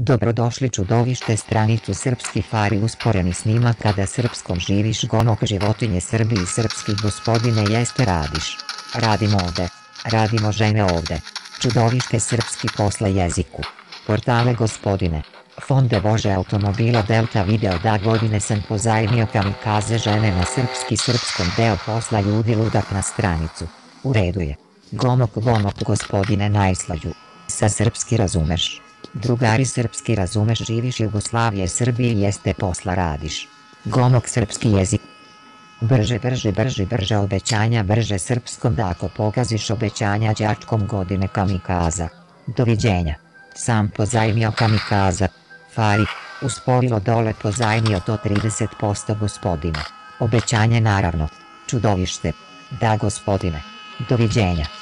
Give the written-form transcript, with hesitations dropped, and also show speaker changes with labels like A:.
A: Dobrodošli čudovište stranicu Srpski Fari usporeni snimak kada srpskom živiš gonog životinje Srbiji srpski gospodine jeste radiš. Radimo ovde. Radimo žene ovde. Čudovište srpski posle jeziku. Portale gospodine. Fonde Bože automobila Delta video da godine sam pozajmio kamikaze žene na srpski srpskom deo posla ljudi ludak na stranicu. U redu je. Gonog gospodine najslađu. Sa srpski razumeš. Drugari srpski razumeš živiš Jugoslavije Srbiji jeste posla radiš. Gonog srpski jezik. Brže obećanja brže srpskom da ako pogaziš obećanja đačkom godine kamikaza. Doviđenja. Sam pozajmio kamikaza. Fari. Usporilo dole pozajmio do 30% gospodine. Obećanje naravno. Čudovište. Da gospodine. Doviđenja.